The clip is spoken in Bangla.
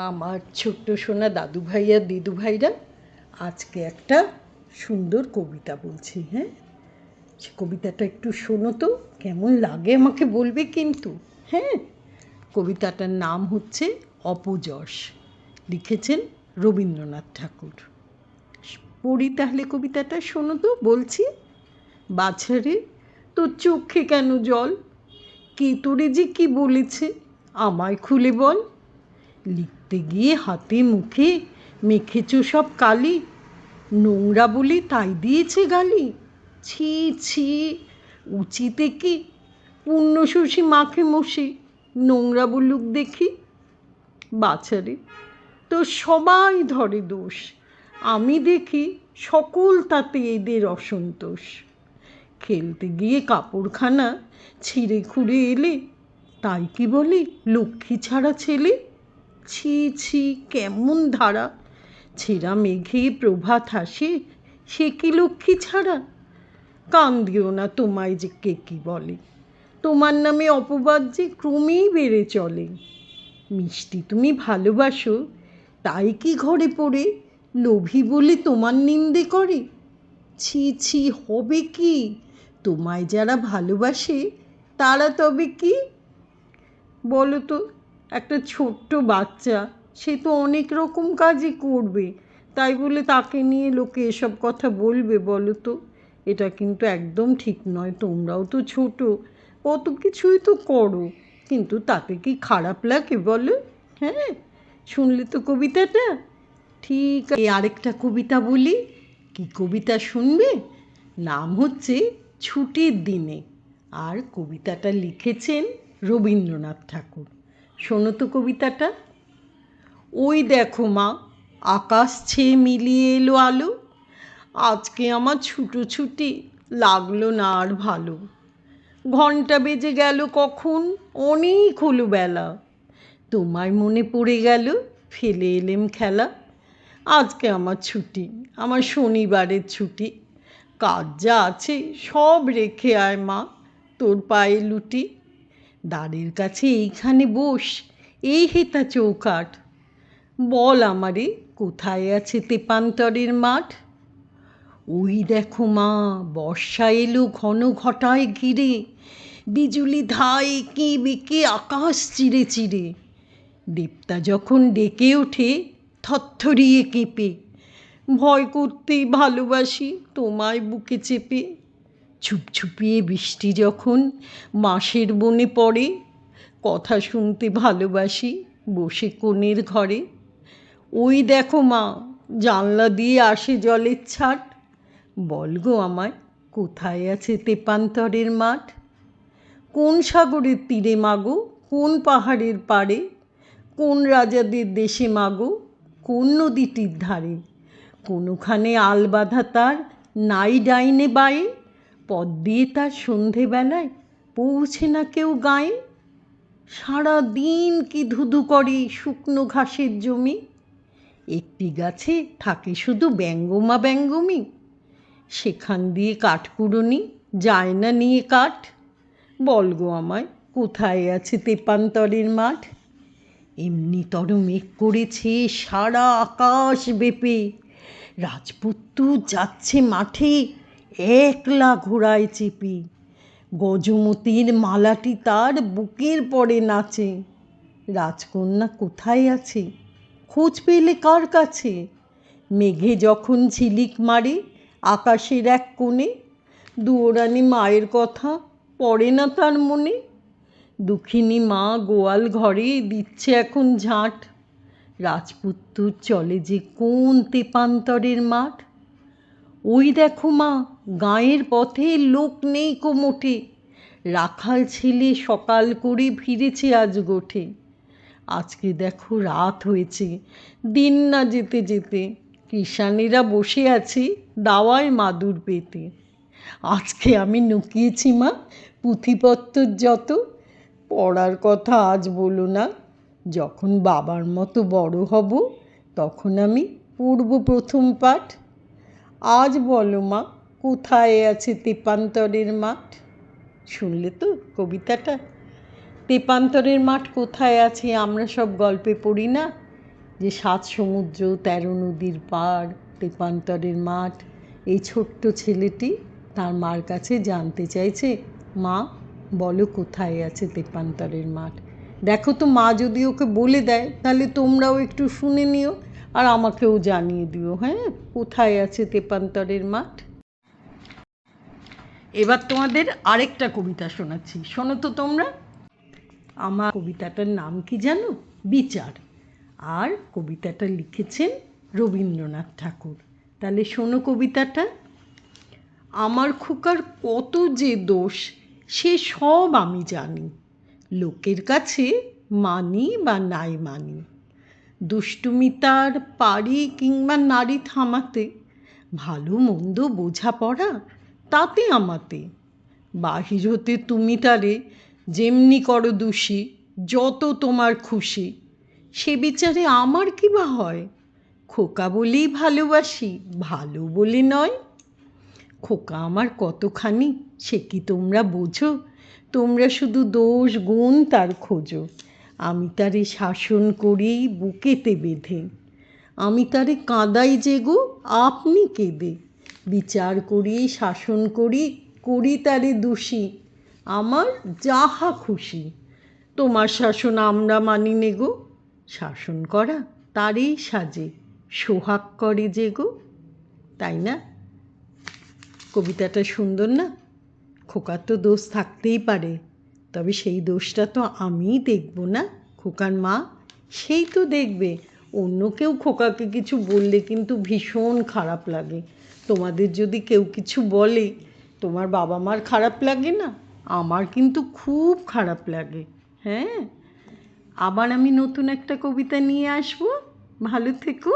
আমার ছোট্ট সোনা দাদু ভাই আর দিদু ভাইরা আজকে একটা সুন্দর কবিতা বলছি। হ্যাঁ, সে কবিতাটা একটু শোনো তো, কেমন লাগে আমাকে বলবে কিন্তু। হ্যাঁ, কবিতাটার নাম হচ্ছে অপযশ, লিখেছেন রবীন্দ্রনাথ ঠাকুর। পড়ি তাহলে কবিতাটা, শোনো তো বলছি। বাছারে তোর চোখে কেন জল, কে তোরে যে কি বলেছে আমায় খুলে বল। লিখতে গিয়ে হাতে মুখে মেখেছ সব কালি, নোংরা বলে তাই দিয়েছে গালি। ছি ছি, উচিতে কি পুণ্যশোষী মাখে মশে নোংরা বলুক দেখি। বাছারে তো সবাই ধরে দোষ, আমি দেখি সকল তাতে এদের অসন্তোষ। খেলতে গিয়ে কাপড়খানা ছিঁড়ে খুঁড়ে এলে, তাই কি বলে লক্ষ্মী ছাড়া ছেলে। ছি ছি, কেমন ধারা, ছেঁড়া মেঘে প্রভাত হাসে সে কি লক্ষ্মী ছাড়া। কান দিও না তোমায় যে কে কি বলে, তোমার নামে অপবাদ যে ক্রমেই বেড়ে চলে। মিষ্টি তুমি ভালোবাসো, তাই কি ঘরে পড়ে লোভী বলে তোমার নিন্দে করে। ছি ছি, হবে কি, তোমায় যারা ভালোবাসে তারা তবে কি বলো তো। একটা ছোট্ট বাচ্চা, সে তো অনেক রকম কাজই করবে, তাই বলে তাকে নিয়ে লোকে এসব কথা বলবে বলো তো। এটা কিন্তু একদম ঠিক নয়। তোমরাও তো ছোট, কত কিছুই তো করো, কিন্তু তাতে কি খারাপ লাগে বলো। হ্যাঁ, শুনলে তো কবিতাটা। ঠিক আছে, আরেকটা কবিতা বলি। কি কবিতা শুনবে? নাম হচ্ছে ছুটির দিনে, আর কবিতাটা লিখেছেন রবীন্দ্রনাথ ঠাকুর। শোনো তো কবিতাটা। ওই দেখো মা, আকাশ ছেয়ে মিলিয়ে এলো আলো, আজকে আমার ছুটোছুটি লাগলো না আর ভালো। ঘন্টা বেজে গেল কখন, অনেক হলো বেলা, তোমায় মনে পড়ে গেল ফেলে এলেম খেলা। আজকে আমার ছুটি, আমার শনিবারের ছুটি, কাজ যা আছে সব রেখে আয় মা, তোর পায়ে লুটি। দ্বারের কাছে এইখানে বস, এই হেতা চৌকাঠ, বল আমারে কোথায় আছে তেপান্তরের মাঠ। ওই দেখো মা, বর্ষা এলো ঘন ঘটায় ঘিরে, বিজুলি ধায় এঁকে বেঁকে আকাশ চিরে চিরে। দেবতা যখন ডেকে ওঠে থরথরিয়ে কেঁপে, ভয় করতেই ভালোবাসি তোমায় বুকে চেপে। ছুপছুপিয়ে বৃষ্টি যখন মাসের বনে পড়ে, কথা শুনতে ভালোবাসি বসে কোণের ঘরে। ওই দেখো মা, জানলা দিয়ে আসে জলের ছাট, বল গো আমায় কোথায় আছে তেপান্তরের মাঠ। কোন সাগরের তীরে মাগো, কোন পাহাড়ের পাড়ে, কোন রাজাদের দেশে মাগো, কোন নদীটির ধারে। কোনোখানে আল বাঁধা তার নাই ডাইনে বায়ে, পথ দিয়ে তার সন্ধেবেলায় পৌঁছে না কেউ গায়ে। সারা দিন কি ধুধু করে শুকনো ঘাসের জমি, একটি গাছে থাকে শুধু ব্যঙ্গমা ব্যঙ্গমী। সেখান দিয়ে কাঠকুড়োনি যায় না নিয়ে কাঠ, বল গো আমায় কোথায় আছে তেপান্তরের মাঠ। এমনিতর মেঘ করেছে সারা আকাশ বেপে, রাজপুত্র যাচ্ছে মাঠে একলা ঘোড়ায় চেপে। গজমতির মালাটি তার বুকের পরে নাচে, রাজকন্যা কোথায় আছে খোঁজ পেলে কার কাছে। মেঘে যখন ঝিলিক মারে আকাশের এক কোণে, দুয়োরানি মায়ের কথা পড়ে না তার মনে। দুঃখিনী মা গোয়াল ঘরে দিচ্ছে এখন ঝাঁট, রাজপুত্র চলে যে কোন তেপান্তরের মাঠ। ওই দেখো মা, গাঁয়ের পথে লোক নেই কো মোটে, রাখাল ছেলে সকাল করে ফিরেছে আজ গোঠে। আজকে দেখো রাত হয়েছে, দিন না যেতে যেতে, কিষানেরা বসে আছে দাওয়ায় মাদুর পেতে। আজকে আমি নুকিয়েছি মা পুঁথিপত্র যত, পড়ার কথা আজ বলো না, যখন বাবার মতো বড় হব তখন আমি পড়ব প্রথম পাঠ। আজ বলো মা কোথায় আছে তেপান্তরের মাঠ। শুনলে তো কবিতাটা। তেপান্তরের মাঠ কোথায় আছে আমরা সব গল্পে পড়ি না, যে 7 সমুদ্র 13 নদীর পাড় তেপান্তরের মাঠ, এই ছোট্ট ছেলেটি তার মার কাছে জানতে চাইছে, মা বলো কোথায় আছে তেপান্তরের মাঠ। দেখো তো মা যদি ওকে বলে দেয় তাহলে তোমরাও একটু শুনে নিও আর আমাকেও জানিয়ে দিও, হ্যাঁ, কোথায় আছে তেপান্তরের মাঠ। এবার তোমাদের আরেকটা কবিতা শোনাচ্ছি, শোনো তো তোমরা। আমার কবিতাটার নাম কি জানো? বিচার। আর কবিতাটা লিখেছেন রবীন্দ্রনাথ ঠাকুর। তাহলে শোনো কবিতাটা। আমার খোকার কত যে দোষ সে সব আমি জানি, লোকের কাছে মানি বা নাই মানি। দুষ্টুমি তার পারি কিংবা নারী থামাতে, ভালো মন্দ বোঝাপড়া তাতে আমাতে। বাহির হতে তুমি তারে যেমনি করো দোষী, যত তোমার খুশি, সে বিচারে আমার কি বা হয়? খোকা বলেই ভালোবাসি, ভালো বলে নয়। খোকা আমার কতখানি সে কি তোমরা বোঝো? তোমরা শুধু দোষ গুণ তার খোঁজো। আমি তারে শাসন করি বুকেতে বেঁধে, আমি তারে কাঁদাই যে গো আপনি কেঁদে। বিচার করি শাসন করি করি তারে দোষী, আমার যাহা খুশি। তোমার শাসন আমরা মানি নে গো, শাসন করা তারই সাজে, সোহাগ করে যে গো। তাই না? কবিতাটা সুন্দর না? খোকার তো দোষ থাকতেই পারে, তবে সেই দোষটা তো আমিই দেখব না, খোকার মা সেই তো দেখবে। অন্য কেউ খোকাকে কিছু বললে কিন্তু ভীষণ খারাপ লাগে। তোমাদের যদি কেউ কিছু বলে তোমার বাবা মার খারাপ লাগে না? আমার কিন্তু খুব খারাপ লাগে। হ্যাঁ, আবার আমি নতুন একটা কবিতা নিয়ে আসবো। ভালো থেকো।